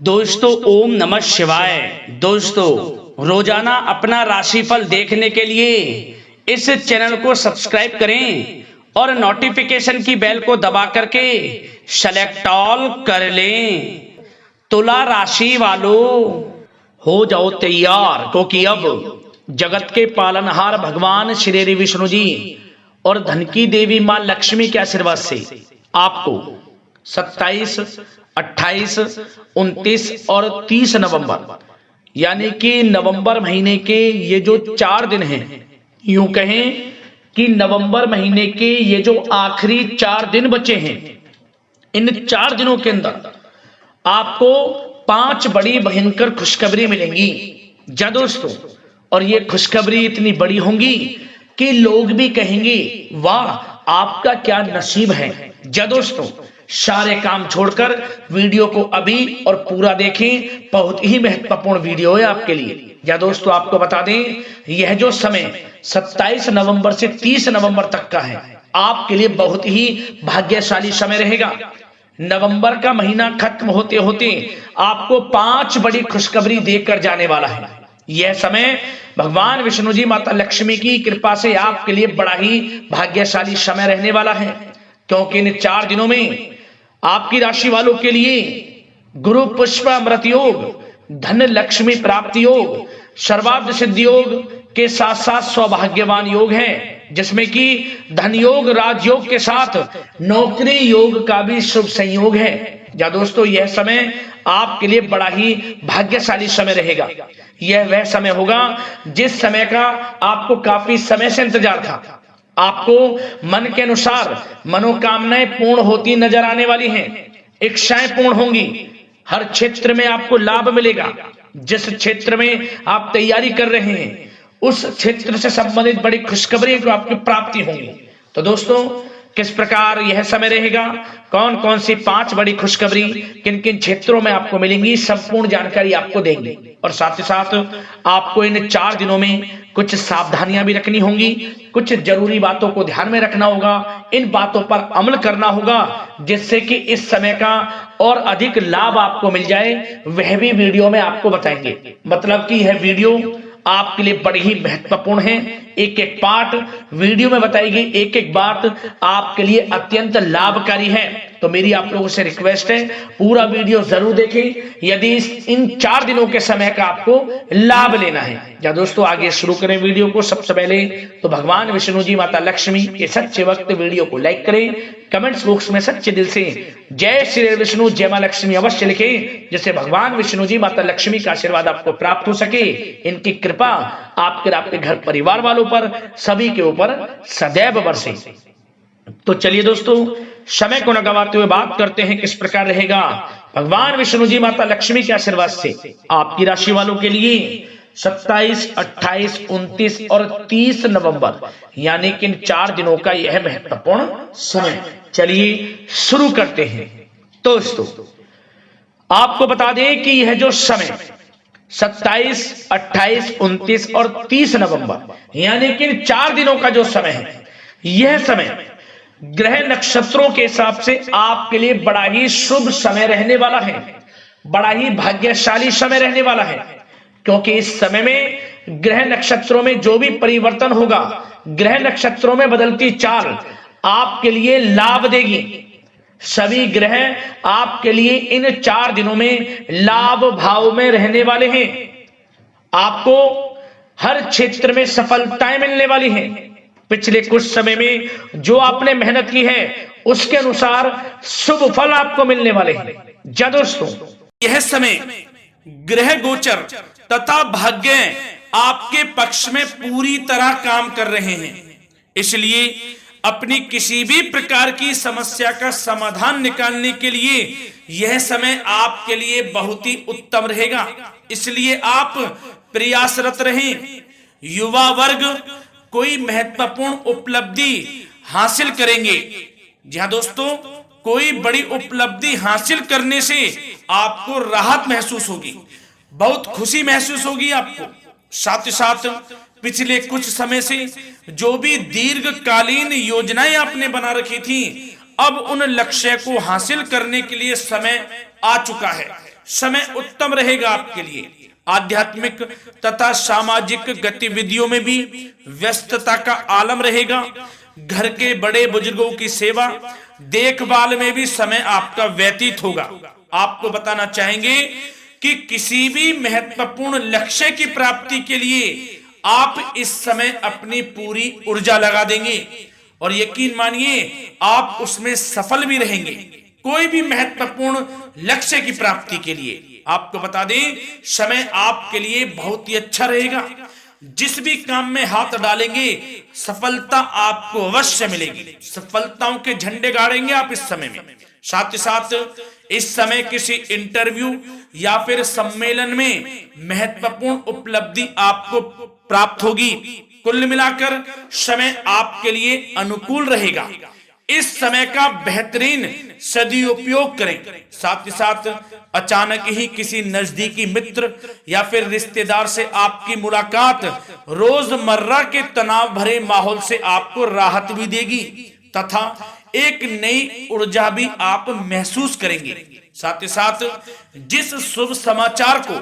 दोस्तों ओम नमः शिवाय। दोस्तों रोजाना अपना राशिफल देखने के लिए इस चैनल को सब्सक्राइब करें और नोटिफिकेशन की बेल को दबा करके सेलेक्ट ऑल कर लें। तुला राशि वालों हो जाओ तैयार, क्योंकि अब जगत के पालनहार भगवान श्री विष्णु जी और धन की देवी मां लक्ष्मी के आशीर्वाद से आपको 27, 28, 29 और 30 नवंबर यानी कि नवंबर महीने के ये जो 4 दिन हैं, यूं कहें कि नवंबर महीने के ये जो आखिरी 4 दिन बचे हैं, इन 4 दिनों के अंदर आपको 5 बड़ी भयंकर खुशखबरी मिलेंगी। जा दोस्तों, और ये खुशखबरी इतनी बड़ी होंगी कि लोग भी कहेंगे वाह आपका क्या नसीब है। जा दोस्तों, सारे काम छोड़कर वीडियो को अभी और पूरा देखें, बहुत ही महत्वपूर्ण वीडियो है आपके लिए। या दोस्तों आपको बता दें, यह जो समय 27 नवंबर से 30 नवंबर तक का है, आपके लिए बहुत ही भाग्यशाली समय रहेगा। नवंबर का महीना खत्म होते होते आपको 5 बड़ी खुशखबरी देकर जाने वाला है। यह समय भगवान विष्णु जी माता लक्ष्मी की कृपा से आपके लिए बड़ा ही भाग्यशाली समय रहने वाला है, क्योंकि इन 4 दिनों में आपकी राशि वालों के लिए गुरु पुष्प अमृत योग, धन लक्ष्मी प्राप्ति योग, सर्वार्थ सिद्धि योग के साथ साथ सौभाग्यवान योग है, जिसमें कि धन योग, राजयोग के साथ नौकरी योग का भी शुभ संयोग है। या दोस्तों, यह समय आपके लिए बड़ा ही भाग्यशाली समय रहेगा। यह वह समय होगा जिस समय का आपको काफी समय से इंतजार था। आपको मन के अनुसार मनोकामनाएं पूर्ण होती नजर आने वाली हैं, इच्छाएं पूर्ण होंगी, हर क्षेत्र में आपको लाभ मिलेगा। जिस क्षेत्र में आप तैयारी कर रहे हैं उस क्षेत्र से संबंधित बड़ी खुशखबरी को आपकी प्राप्ति होगी। तो दोस्तों, किस प्रकार यह समय रहेगा, कौन कौन सी 5 बड़ी खुशखबरी किन किन क्षेत्रों में आपको मिलेंगी, संपूर्ण जानकारी आपको देंगे। और साथ ही साथ आपको इन 4 दिनों में कुछ सावधानियां भी रखनी होंगी, कुछ जरूरी बातों को ध्यान में रखना होगा, इन बातों पर अमल करना होगा, जिससे कि इस समय का और अधिक लाभ आपको मिल जाए। वह भी वीडियो में आपको बताएंगे। मतलब कि यह वीडियो आपके लिए बड़ी ही महत्वपूर्ण है। एक एक पार्ट वीडियो में बताई गई एक एक बात आपके लिए अत्यंत लाभकारी है। तो मेरी आप लोगों से रिक्वेस्ट है, पूरा वीडियो जरूर देखें यदि इन 4 दिनों के समय का आपको लाभ लेना है। या दोस्तों, आगे शुरू करें वीडियो को। सबसे पहले तो भगवान विष्णु जी माता लक्ष्मी के सच्चे वक्त वीडियो को लाइक करें, कमेंट्स बॉक्स में सच्चे दिल से जय श्री विष्णु जय मां लक्ष्मी अवश्य लिखें, जिससे भगवान विष्णु जी माता लक्ष्मी का आशीर्वाद आपको प्राप्त हो सके। इनकी कृपा आपके घर परिवार वालों पर, सभी के ऊपर सदैव बरसे। तो चलिए दोस्तों, समय को न गवाते हुए बात करते हैं किस प्रकार रहेगा भगवान विष्णु जी माता लक्ष्मी के आशीर्वाद से आपकी राशि वालों के लिए 27, 28, 29 और 30 नवंबर यानी कि इन 4 दिनों का यह महत्वपूर्ण समय। चलिए शुरू करते हैं। दोस्तों, आपको बता दें कि यह जो समय 27, 28, 29 और 30 नवंबर यानी कि इन 4 दिनों का जो समय है, यह समय ग्रह नक्षत्रों के हिसाब से आपके लिए बड़ा ही शुभ समय रहने वाला है, बड़ा ही भाग्यशाली समय रहने वाला है, क्योंकि इस समय में ग्रह नक्षत्रों में जो भी परिवर्तन होगा, ग्रह नक्षत्रों में बदलती चाल आपके लिए लाभ देगी। सभी ग्रह आपके लिए इन 4 दिनों में लाभ भाव में रहने वाले हैं। आपको हर क्षेत्र में सफलताएं मिलने वाली हैं। पिछले कुछ समय में जो आपने मेहनत की है उसके अनुसार शुभ फल आपको मिलने वाले हैं। जा दोस्तों, यह समय ग्रह गोचर तथा भाग्य आपके पक्ष में पूरी तरह काम कर रहे हैं, इसलिए अपनी किसी भी प्रकार की समस्या का समाधान निकालने के लिए यह समय आपके लिए बहुत ही उत्तम रहेगा। इसलिए आप प्रयासरत रहें। युवा वर्ग कोई महत्वपूर्ण उपलब्धि हासिल करेंगे। जी हाँ दोस्तों, कोई बड़ी उपलब्धि हासिल करने से आपको राहत महसूस होगी, बहुत खुशी महसूस होगी आपको। साथ ही साथ पिछले कुछ समय से जो भी दीर्घकालीन योजनाएं आपने बना रखी थी, अब उन लक्ष्य को हासिल करने के लिए समय आ चुका है। समय उत्तम रहेगा आपके लिए। आध्यात्मिक तथा सामाजिक गतिविधियों में भी व्यस्तता का आलम रहेगा। घर के बड़े बुजुर्गों की सेवा देखभाल में भी समय आपका व्यतीत होगा। आपको बताना चाहेंगे कि किसी भी महत्वपूर्ण लक्ष्य की प्राप्ति के लिए आप इस समय अपनी पूरी ऊर्जा लगा देंगे और यकीन मानिए आप उसमें सफल भी रहेंगे। कोई भी महत्वपूर्ण लक्ष्य की प्राप्ति के लिए आपको बता दें समय आपके लिए बहुत ही अच्छा रहेगा। जिस भी काम में हाथ डालेंगे सफलता आपको अवश्य मिलेगी। सफलताओं के झंडे गाड़ेंगे आप इस समय में। साथ ही साथ इस समय किसी इंटरव्यू या फिर सम्मेलन में महत्वपूर्ण उपलब्धि आपको प्राप्त होगी। कुल मिलाकर समय आपके लिए अनुकूल रहेगा। इस समय का बेहतरीन सदुपयोग करें। साथ ही साथ अचानक ही किसी नजदीकी मित्र या फिर रिश्तेदार से आपकी मुलाकात रोजमर्रा के तनाव भरे माहौल से आपको राहत भी देगी तथा एक नई ऊर्जा भी आप महसूस करेंगे। साथ ही साथ जिस शुभ समाचार को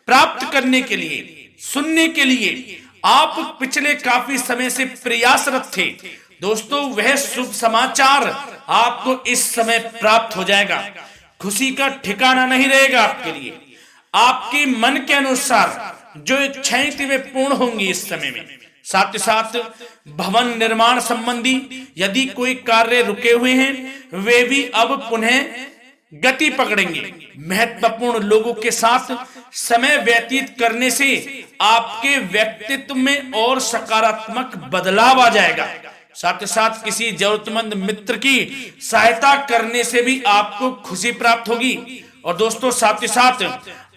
प्राप्त करने के लिए सुनने के लिए आप पिछले काफी समय से प्रयासरत थे दोस्तों, वह शुभ समाचार आपको इस समय प्राप्त हो जाएगा। खुशी का ठिकाना नहीं रहेगा आपके लिए। आपके मन के अनुसार जो इच्छाएं थी वे पूर्ण होंगी इस समय में। साथ ही साथ भवन निर्माण संबंधी यदि कोई कार्य रुके हुए हैं वे भी अब पुनः गति पकड़ेंगे। महत्वपूर्ण लोगों के साथ समय व्यतीत करने से आपके व्यक्तित्व में और सकारात्मक बदलाव आ जाएगा। साथ ही साथ किसी जरूरतमंद मित्र की सहायता करने से भी आपको खुशी प्राप्त होगी। और दोस्तों साथ ही साथ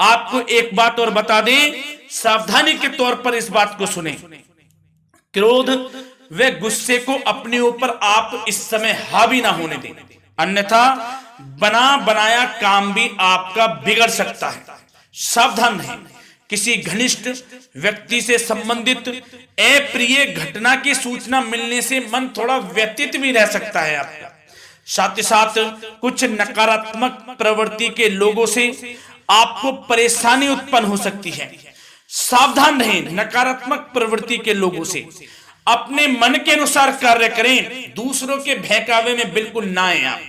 आपको एक बात और बता दें, सावधानी के तौर पर इस बात को सुने। क्रोध व गुस्से को अपने ऊपर आप इस समय हावी ना होने दें, अन्यथा बना बनाया काम भी आपका बिगड़ सकता है। सावधान रहें। किसी घनिष्ठ व्यक्ति से संबंधित अप्रिय घटना की सूचना मिलने से मन थोड़ा व्यतीत भी रह सकता है आपका। साथ ही साथ कुछ नकारात्मक प्रवृत्ति के लोगों से आपको परेशानी उत्पन्न हो सकती है। सावधान रहें नकारात्मक प्रवृत्ति के लोगों से। अपने मन के अनुसार कार्य करें, दूसरों के बहकावे में बिल्कुल ना आए आप।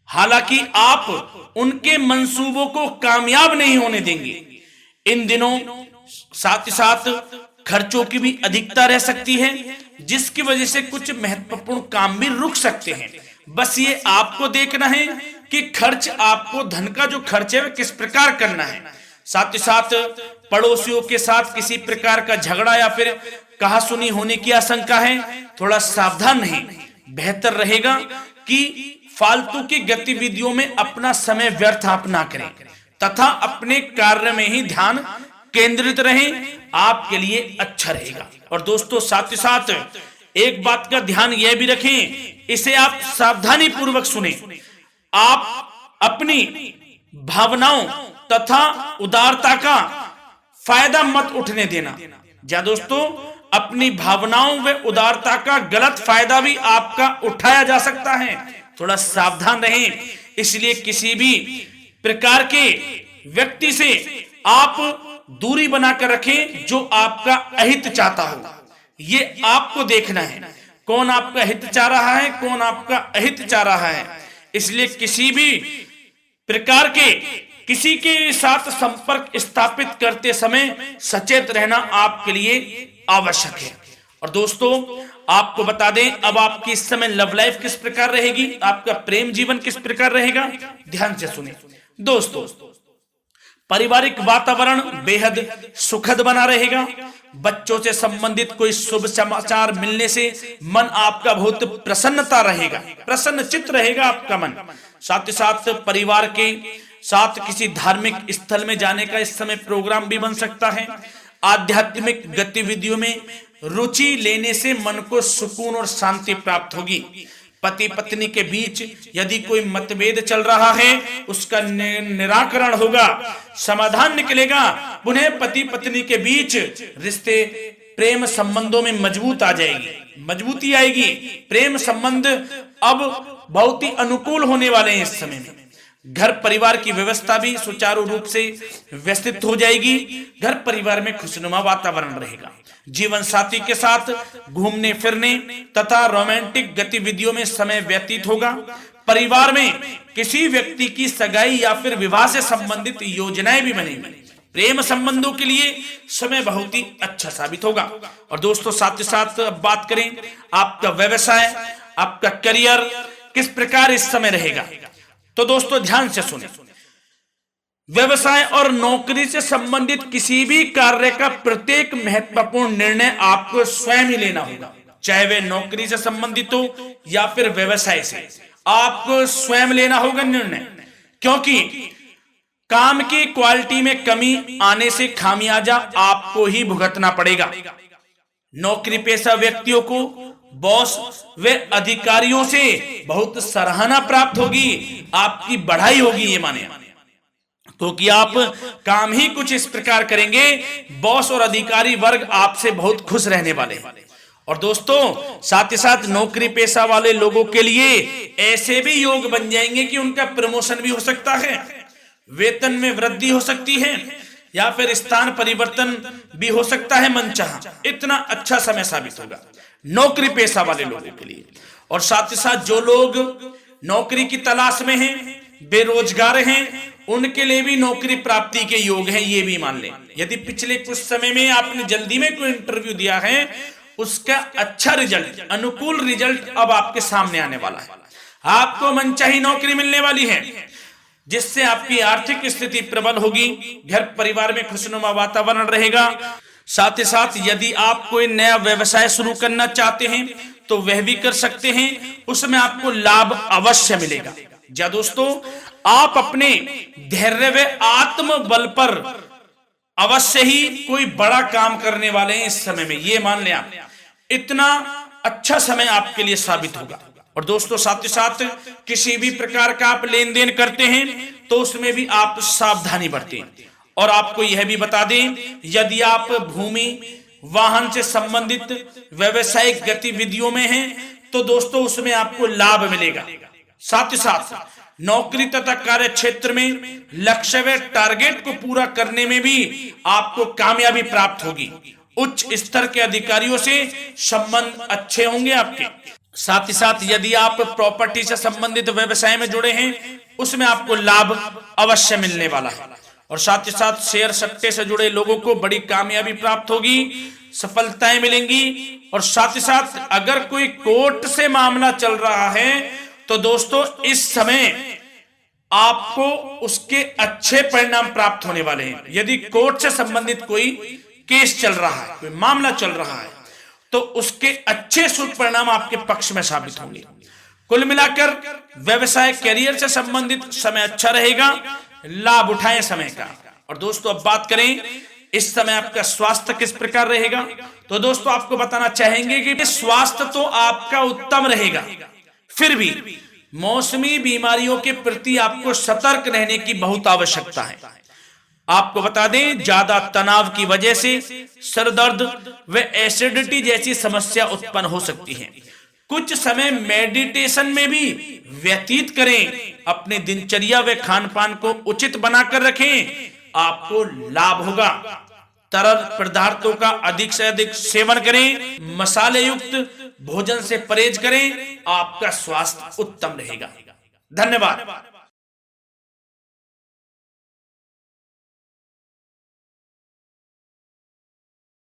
हालांकि आप उनके मंसूबों को कामयाब नहीं होने देंगे। इन दिनों साथ ही साथ खर्चों की भी अधिकता रह सकती है, जिसकी वजह से कुछ महत्वपूर्ण काम भी रुक सकते हैं। बस ये आपको देखना है कि खर्च आपको धन का जो खर्च है वह किस प्रकार करना है। साथ ही साथ पड़ोसियों के साथ किसी प्रकार का झगड़ा या फिर कहासुनी होने की आशंका है, थोड़ा सावधान रहें। बेहतर रहेगा कि फालतू की गतिविधियों में अपना समय व्यर्थ आप ना करें तथा अपने कार्य में ही ध्यान केंद्रित रहें, आपके लिए अच्छा रहेगा। और दोस्तों साथ ही साथ एक बात का ध्यान यह भी रखें, इसे आप सावधानी पूर्वक सुने। आप अपनी भावनाओं तथा उदारता का फायदा मत उठने देना। जा दोस्तों, अपनी भावनाओं व उदारता का गलत फायदा भी आपका उठाया जा सकता है, थोड़ा सावधान रहें। इसलिए किसी भी प्रकार के व्यक्ति से आप दूरी बनाकर रखें जो आपका अहित चाहता हो। ये आपको देखना है, कौन आपका हित चाह रहा है, कौन आपका अहित चाह रहा है। इसलिए किसी भी प्रकार के किसी के साथ संपर्क स्थापित करते समय सचेत रहना आपके लिए आवश्यक है। और दोस्तों आपको बता दें, अब आपकी इस समय लव लाइफ किस प्रकार रहेगी, आपका प्रेम जीवन किस प्रकार रहेगा, ध्यान से सुने। दोस्तों पारिवारिक वातावरण बेहद सुखद बना रहेगा। बच्चों से संबंधित कोई शुभ समाचार मिलने से मन आपका बहुत प्रसन्नता रहेगा, प्रसन्न चित्त रहेगा आपका मन। साथ ही साथ परिवार के साथ किसी धार्मिक स्थल में जाने का इस समय प्रोग्राम भी बन सकता है। आध्यात्मिक गतिविधियों में रुचि लेने से मन को सुकून और शांति प्राप्त होगी। पति पत्नी के बीच यदि कोई मतभेद चल रहा है उसका निराकरण होगा, समाधान निकलेगा। पुनः पति पत्नी के बीच रिश्ते प्रेम संबंधों में मजबूत आ जाएगी, मजबूती आएगी। प्रेम संबंध अब बहुत ही अनुकूल होने वाले हैं इस समय में। घर परिवार की व्यवस्था भी सुचारू रूप से व्यवस्थित हो जाएगी। घर परिवार में खुशनुमा वातावरण रहेगा। जीवन साथी के साथ घूमने फिरने तथा रोमांटिक गतिविधियों में समय व्यतीत होगा। परिवार में किसी व्यक्ति की सगाई या फिर विवाह से संबंधित योजनाएं भी बनेंगी। प्रेम संबंधों के लिए समय बहुत ही अच्छा साबित होगा। और दोस्तों साथ ही साथ बात करें आपका व्यवसाय, आपका करियर किस प्रकार इस समय रहेगा, तो दोस्तों ध्यान से सुने। व्यवसाय और नौकरी से संबंधित किसी भी कार्य का प्रत्येक महत्वपूर्ण निर्णय आपको स्वयं ही लेना होगा, चाहे वे नौकरी से संबंधित हो या फिर व्यवसाय से। आपको स्वयं लेना होगा निर्णय, क्योंकि काम की क्वालिटी में कमी आने से खामियाजा आपको ही भुगतना पड़ेगा। नौकरी पेशा व्यक्तियों को बॉस व अधिकारियों से बहुत सराहना प्राप्त होगी, आपकी बढ़ाई होगी, ये माने, क्योंकि आप काम ही कुछ इस प्रकार करेंगे, बॉस और अधिकारी वर्ग आपसे बहुत खुश रहने वाले हैं। और दोस्तों साथ ही साथ नौकरी पेशा वाले लोगों के लिए ऐसे भी योग बन जाएंगे कि उनका प्रमोशन भी हो सकता है, वेतन में वृद्धि हो सकती है, या फिर स्थान परिवर्तन भी हो सकता है मनचाहा। इतना अच्छा समय साबित होगा नौकरी पेशा वाले लोगों के लिए। और साथ ही साथ जो लोग नौकरी की तलाश में हैं, बेरोजगार हैं, उनके लिए भी नौकरी प्राप्ति के योग हैं, ये भी मान लें। यदि पिछले कुछ समय में आपने जल्दी में कोई इंटरव्यू दिया है, उसका अच्छा रिजल्ट, अनुकूल रिजल्ट अब आपके सामने आने वाला है। आपको मनचाही नौकरी मिलने वाली है, जिससे आपकी आर्थिक स्थिति प्रबल होगी। घर परिवार में खुशनुमा वातावरण रहेगा। साथ ही साथ यदि आप कोई नया व्यवसाय शुरू करना चाहते हैं तो वह भी कर सकते हैं, उसमें आपको लाभ अवश्य मिलेगा। जा दोस्तों, आप अपने धैर्य व आत्मबल पर अवश्य ही कोई बड़ा काम करने वाले हैं इस समय में, ये मान लें आप। इतना अच्छा समय आपके लिए साबित होगा। और दोस्तों साथ ही साथ किसी भी प्रकार का आप लेन देन करते हैं तो उसमें भी आप सावधानी बरतें। और आपको यह भी बता दें, यदि आप भूमि वाहन से संबंधित व्यवसायिक गतिविधियों में हैं तो दोस्तों उसमें आपको लाभ मिलेगा। साथ ही साथ नौकरी तथा कार्य क्षेत्र में लक्ष्य व टारगेट को पूरा करने में भी आपको कामयाबी प्राप्त होगी। उच्च स्तर के अधिकारियों से संबंध अच्छे होंगे आपके। साथ ही साथ यदि आप प्रॉपर्टी से संबंधित व्यवसाय में जुड़े हैं, उसमें आपको लाभ अवश्य मिलने वाला है। और साथ ही साथ शेयर सट्टे से जुड़े लोगों को बड़ी कामयाबी प्राप्त होगी, सफलताएं मिलेंगी। और साथ ही साथ अगर कोई कोर्ट से मामला चल रहा है तो दोस्तों इस समय आपको उसके अच्छे परिणाम प्राप्त होने वाले हैं। यदि कोर्ट से संबंधित कोई केस चल रहा है, कोई मामला चल रहा है, तो उसके अच्छे शुभ परिणाम आपके पक्ष में साबित होंगे। कुल मिलाकर व्यवसाय करियर से संबंधित समय अच्छा रहेगा, लाभ उठाएं समय का। और दोस्तों अब बात करें इस समय आपका स्वास्थ्य किस प्रकार रहेगा, तो दोस्तों आपको बताना चाहेंगे कि स्वास्थ्य तो आपका उत्तम रहेगा, फिर भी मौसमी बीमारियों के प्रति आपको सतर्क रहने की बहुत आवश्यकता है। आपको बता दें, ज्यादा तनाव की वजह से सर दर्द व एसिडिटी जैसी समस्या उत्पन्न हो सकती है। कुछ समय मेडिटेशन में भी व्यतीत करें, अपने दिनचर्या व खान पान को उचित बनाकर रखें, आपको लाभ होगा। तरल पदार्थों का अधिक से अधिक सेवन करें, मसाले युक्त भोजन से परहेज करें, आपका स्वास्थ्य उत्तम रहेगा। धन्यवाद।